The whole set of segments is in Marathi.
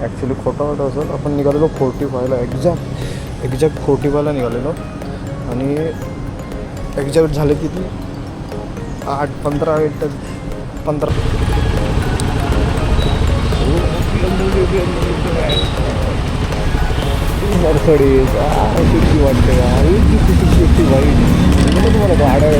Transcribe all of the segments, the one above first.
ॲक्च्युली खोटं वाटत असेल. आपण निघालेलो 45ला, एक्झॅक्ट 45ला निघालेलो आणि एक्झॅक्ट झाले किती 15 मर्सडीज किती वाटते किती वाईट तुम्हाला गाड्या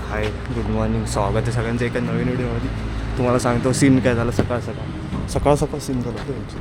हाय गुड मॉर्निंग. स्वागत आहे सगळ्यांचं एका नवीन व्हिडिओमध्ये. तुम्हाला सांगतो सीन काय झालं. सकाळ सकाळ सीन झालं त्यांची.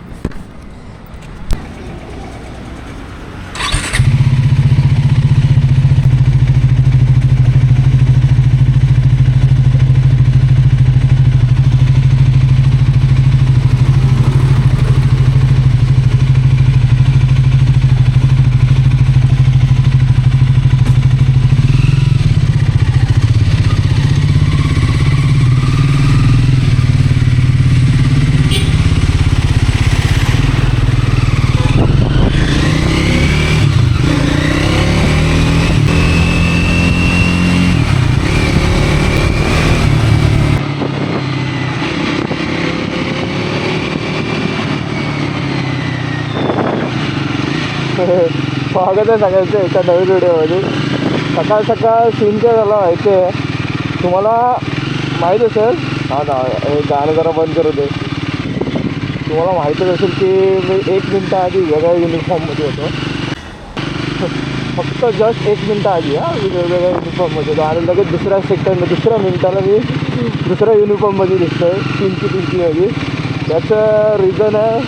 स्वागत आहे सगळ्यांचं एका नवीन व्हिडिओमध्ये. सकाळ सीन काय झाला माहिती आहे तुम्हाला? माहीत असेल हा ना, हे गाणं जरा बंद करू दे. तुम्हाला माहीतच असेल की मी 1 मिनटं आधी वेगळ्या युनिफॉर्ममध्ये होतो. फक्त जस्ट 1 मिनटं आधी मी वेगवेगळ्या युनिफॉर्ममध्ये होतो आणि लगेच दुसऱ्या मिनटाला मी दुसऱ्या युनिफॉर्ममध्ये दिसतो आहे 3ची. त्याचं रिझन आहे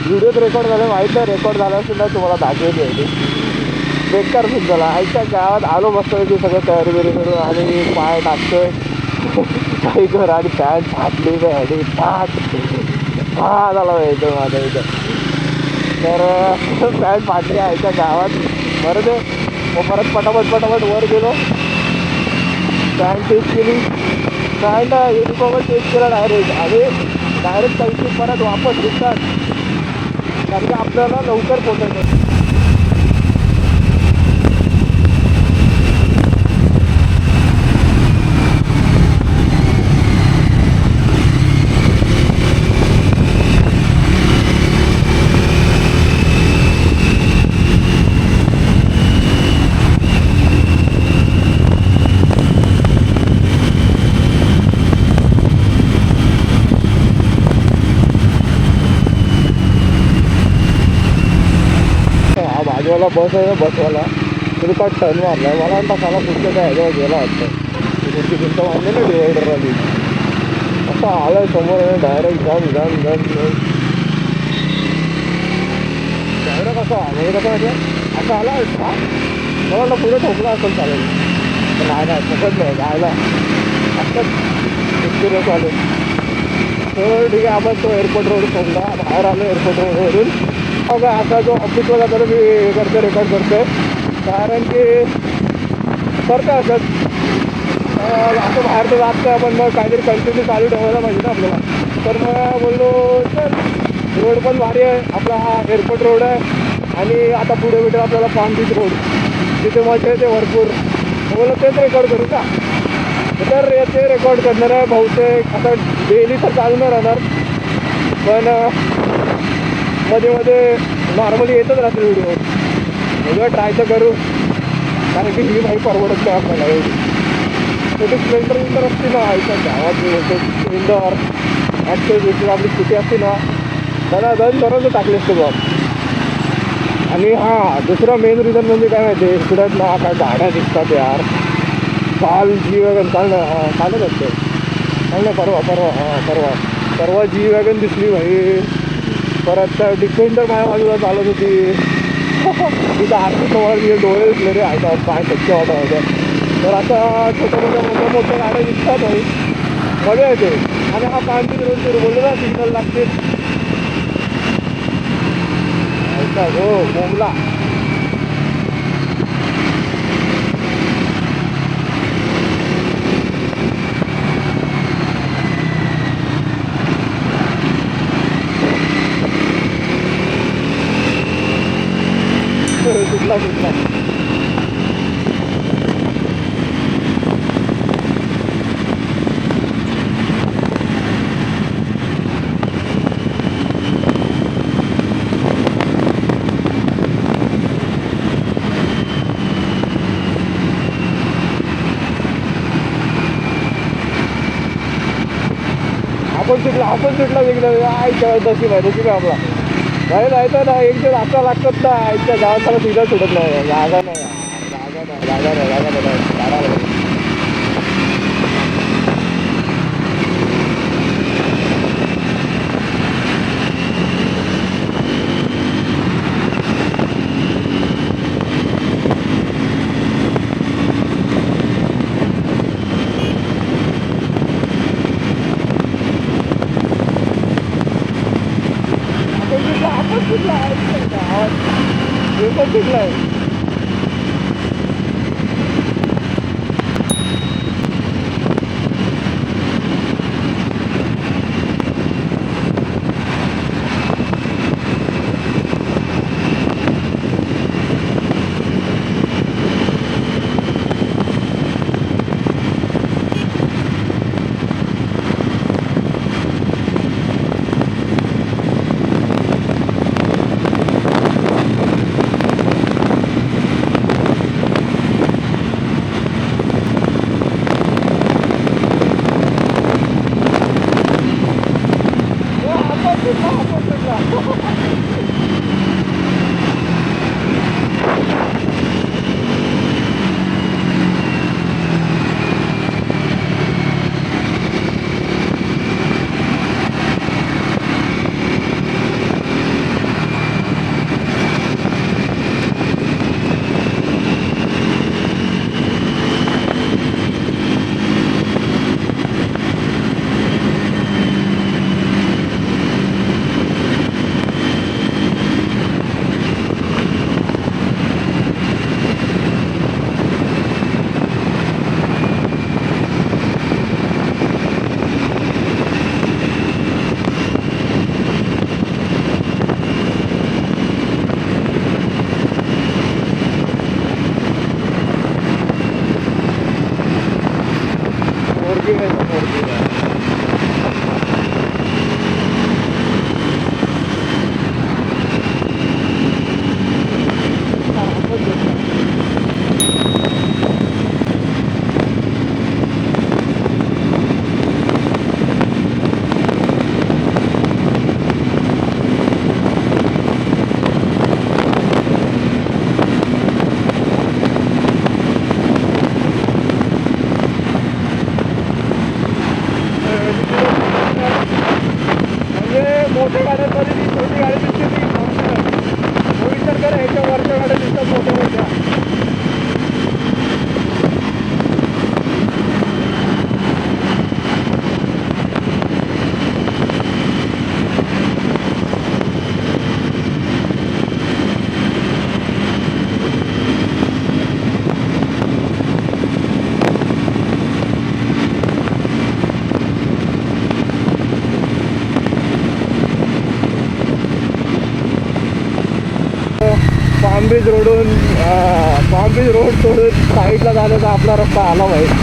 व्हिडिओत रेकॉर्ड झालं माहीत आहे. रेकॉर्ड झालं असेल ना तुम्हाला दाखवली होती. बेकार फील झाला. आईच्या गावात आलो मस्त की सगळं तयारी बिरी करून आणि पाय टाकतोय काही घर आणि फॅन फाटली आणि झाला येतो माझ्या इथं. तर फॅन फाटली आईच्या गावात. बरं ते मग परत पटापट वर गेलो. फॅन चेंज केली. फॅन युनिफॉर्मच चेंज केला डायरेक्ट पैसे परत वापस दिसतात कारण की आपल्याला लवकर पोचायचं. बाजूवाला बस आहे ना, बसवाला तुम्ही काय टर्न मारला मला म्हणता साला पुढच्या काय ह्याच्यावर गेला वाटतं. तुमची भिंत मारली ना डिवायडरला मी असं आलं आहे समोर डायरेक्ट जाम डायरेक्ट असं म्हणजे कसं म्हटलं असं आला का मला वाटलं पुढे ठोकला असेल चालेल पण नाही ठोकत नाही जायला आत्ताच एक्सपिरियन्स आले. तर ठीक आहे आपण तो एअरपोर्ट रोड सोडला बाहेर आलो एअरपोर्ट रोडवरून. बघा आता जो ऑफिसला जाताना मी हे करतो रेकॉर्ड करतो आहे कारण की करतं असं बाहेर तर जात नाही आपण मग काहीतरी कंटिन्यू चालू ठेवायला पाहिजे ना आपल्याला. तर मग बोललो चल रोड पण भारी आहे आपला हा एअरपोर्ट रोड आहे आणि आता पुढे भेटेल आपल्याला पाम बीच रोड तिथे मजा येते भरपूर. बोललो तेच रेकॉर्ड करू का. तर याचे रेकॉर्ड करणार आहे बहुतेक आता डेली तर चालू नाही राहणार पण मध्ये नॉर्मली येतच राहते व्हिडिओ. बघा ट्राय तर करू कारण की ही नाही परवडत नाही आपल्याला एवढी. छोटी स्प्लेंडर असते ना आयच्या गावात स्प्लेंडर ॲक्सेस आपली स्कूटी असते ना त्याला गन करून टाकले असते बघ. आणि हां दुसरा मेन रिझन म्हणजे काय माहिती आहे इकडं ना काय गाड्या दिसतात यार. काल जी वॅगन कालच असते काल नाही परवा जी वॅगन दिसली भाई. परत डिफेंडर माझ्या बाजूला चालत होती. तिथं आरती समोर डोळे दिसले रे ऐका काय शक्य वाटत होतं. तर आता मोठ्या गाड्या दिसतात भाई मजा येते. आणि हा पाणी रोड बोललो ना सिग्नल लागते ऐका हो बोंबला. सुटला आपण सुटला वेगळं आयच्या नशीब आहे आपला. नाही जायचं ना एक दिवस असा लागतात ना आईच्या गावाला सीधा सुटत नाही. जागा नाही. कुठला आहे मोठ्या गाड्यांमध्ये ती छोटी गाडी दिसते ती तो विचार करा ह्याच्या वरच्या गाड्या दिसतात मोठ्या मोठ्या. पाम बीच रोड सोडून साईडला जाण्याचा आपला रस्ता आला पाहिजे.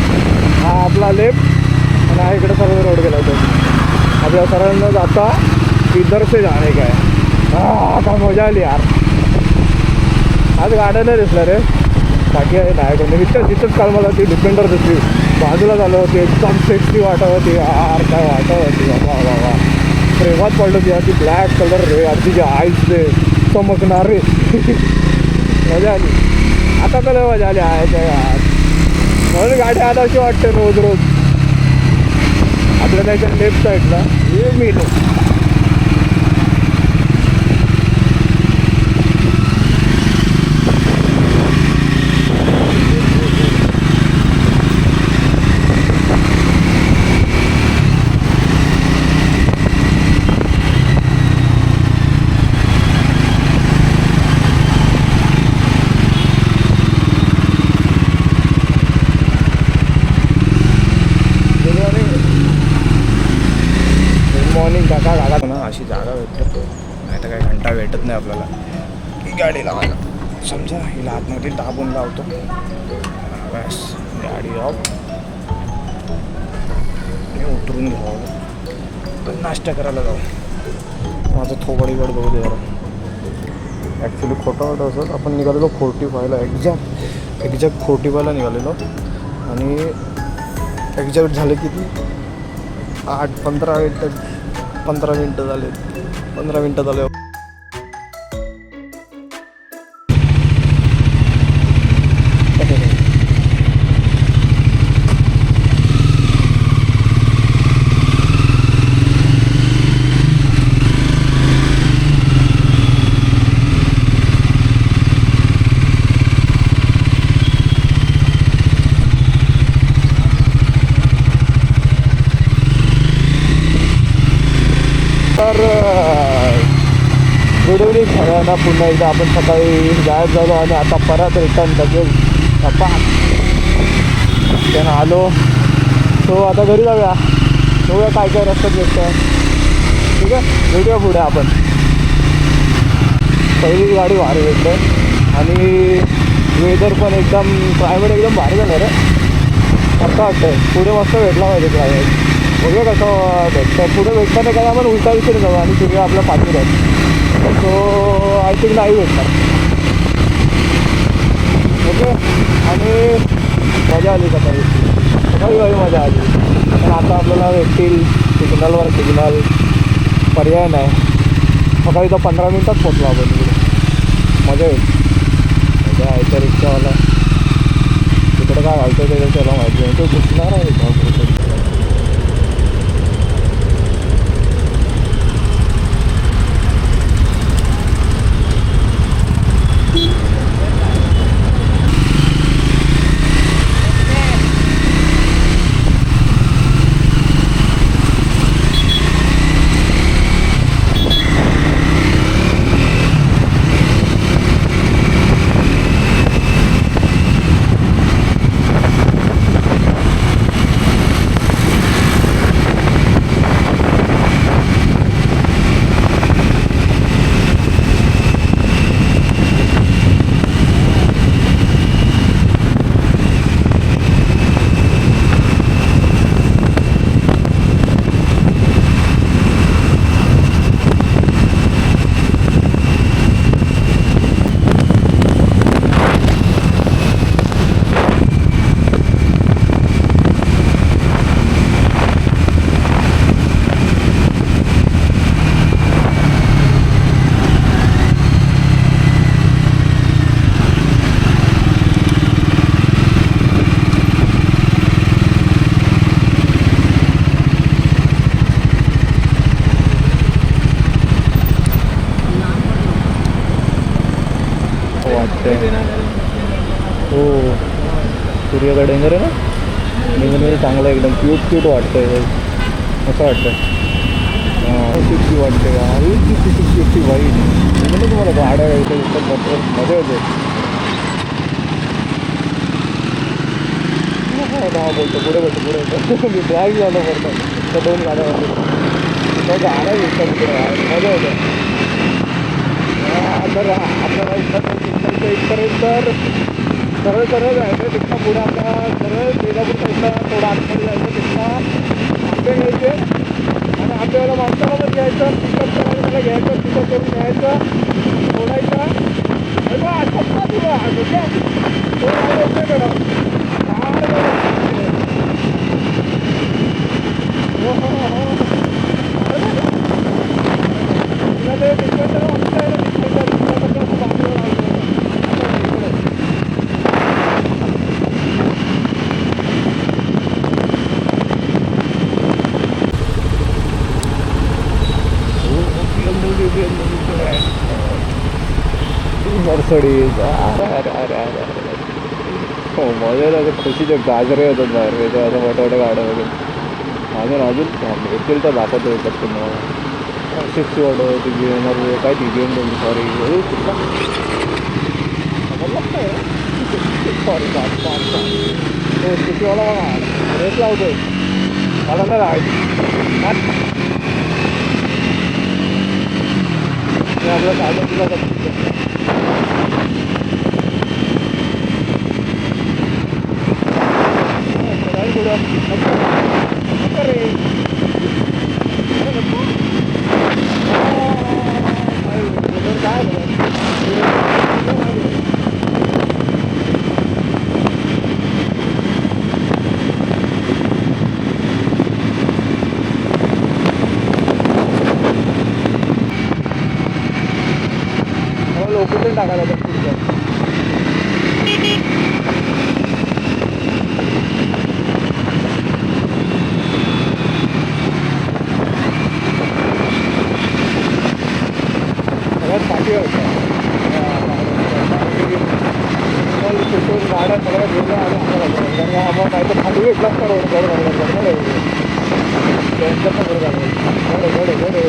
हा आपला लेफ्ट आणि हा इकडे सर्व रोड गेला तो आपल्या सर्वांना जाता इधर से जाणे काय. आता मजा आली यार. आज गाड्या नाही दिसल्या रे बाकी आहे नाही कोणी तिथंच काल मला ती डिफेंडर दिसली बाजूला झालं होती एकदम सेक्सी वाटत होती यार. काय वाटत होती बाबा प्रेमात पडलं ती यार. ती ब्लॅक कलर रे यार तिचे आईज रे चमकणार रे. मजा आली. आता तर मजा आली आहे यार. म्हणून गाडी आला अशी वाटते रोज रोज. आपल्या त्याच्या लेफ्ट साईडला हे मेनू. अशी जागा भेटतो नाही तर काही घंटा भेटत नाही आपल्याला ही गाडी लावायला. समजा हिला आतमध्ये दाबून लावतो बस गाडी ऑफ आणि उतरून घ्यावं. तर नाश्ता करायला जाऊ. माझं थोबडीवर बघू दे जरा. ॲक्च्युली खोटं वाटत असत आपण निघालेलो 45ला एक्झॅक्ट 45ला निघालेलो आणि एक्झॅक्ट झालं किती 15 मिनटं झाले. 15 मिनटं झाले. तर गुड इव्हनिंग सगळ्यांना. पुन्हा एकदा आपण सकाळी गायब झालो आणि आता परत रिटर्न लगेच त्यानं आलो. सो आता घरी जाऊया. बघूया काय काय रस्त्यात भेटतं. ठीक आहे भेटूया पुढे आपण. पहिली गाडी भारी भेटलं आणि वेदर पण एकदम क्लायमेट एकदम भारी झालं रे. आता वाटतंय पुढे मस्त भेटला पाहिजे क्लायमेट. बघूया कसं भेटतं. पुढे भेटताना काय आपण उलटा विचारू जाऊ आणि तुम्ही आपल्या पाठीत आहे. सो आय थिंक नाही भेटणार. ओके. आणि मजा आली सकाळी सकाळी मजा आली. पण आता आपल्याला भेटतील सिग्नलवर सिग्नल पर्याय नाही. सकाळी तर 15 मिनटात पोचलो आपण तिकडे. मजा येईल. मजा आहे त्या रिक्षावाला तिकडे काय घालतो ते त्याला माहिती नाही. तो घुसणार आहे. हो सूर्याचा डेंगर आहे ना. डेंगरमध्ये चांगलं एकदम क्यूट वाटतं आहे. असं वाटतं सिक्की वाटते का सिक्की बाई. म्हणजे तुम्हाला गाड्या यायचं मजा येते. हा बोलतो पुढे बोलतो मी ड्राईव्ह झालो पडतो त्या 2 गाड्यावरती. त्या गाड्या येतात मजा येते. तर आपल्याला इथपर्यंत सरळ जायचं. तिथं पुढे आपल्याला सरळ बेलापूर साईडला थोडं आतमध्ये जायचं. तिथं आंबे घ्यायचे आणि आंब्याला माणसाला पण घ्यायचं. पिकअप करायला त्याला घ्यायचं. पिकअप करून घ्यायचं सोडायचं. अरे बा आठवत ना तुला तो राहिलं मॅडम. हो तुला ते डिस्कशन वाटतं आहे ना. मर्सडीज. अरे अरे अरे अरे अरे. हो मजा असं खुशीचे गाजरे होतात बाहेर येते असं मोठ्या मोठ्या गाड्या वगैरे. अजून येतील तर दाखवतो येतात तुम्हाला. सिक्स वॉटर ती BMW काय ती BMW सॉरी सॉरी तो सिटीवाला बघा रेस लावतोय मला नाही लावायची. आपलं साधन तुला लोकेशन टाकायला तर पुढचं सगळ्यात पाठी होतं गाड्या सगळ्या गेल्या आणि आम्हाला काय तर खाली भेटलाच तर त्यांचं पण गडे गडे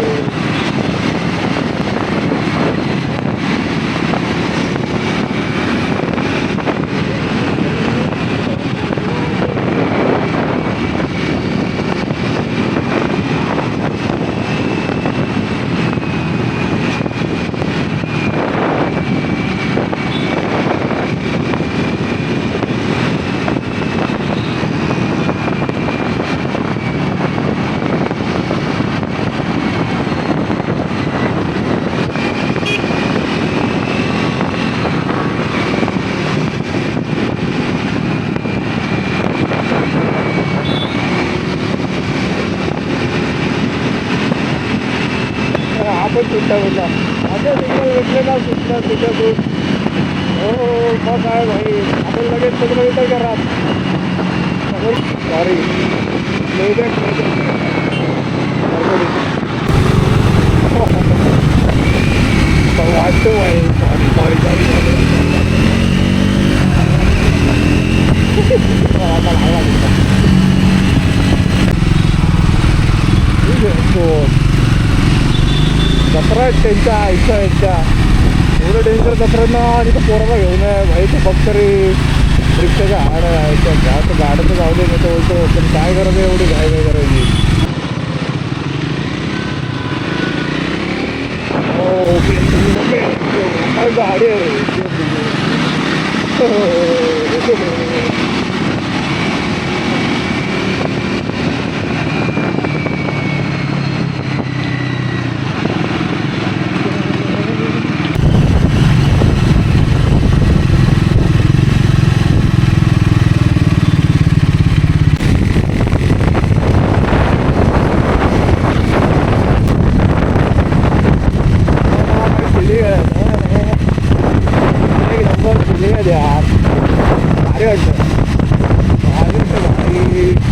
आपण सुट्टा भेटला आता सिग्नल भेटले ना सुटला त्याच्यातून. हो मग काय भाई आपण लगेच सगळं विचार करा सॉरी वाटतो भाई सॉरी सॉरी जत्रा आहेत त्यांच्या आयच्या यांच्या एवढं डेंजर जत्रांना आणि तो पोराला घेऊन आहे भाई. तो फक्त तरी रिक्षाच्या हाड आहे त्या गाड्याचं जाऊ दे नाही तर बोलतो पण काय करायचं एवढी घाई काय करायची. हो गाडी आहे भारी वाटतं भारी.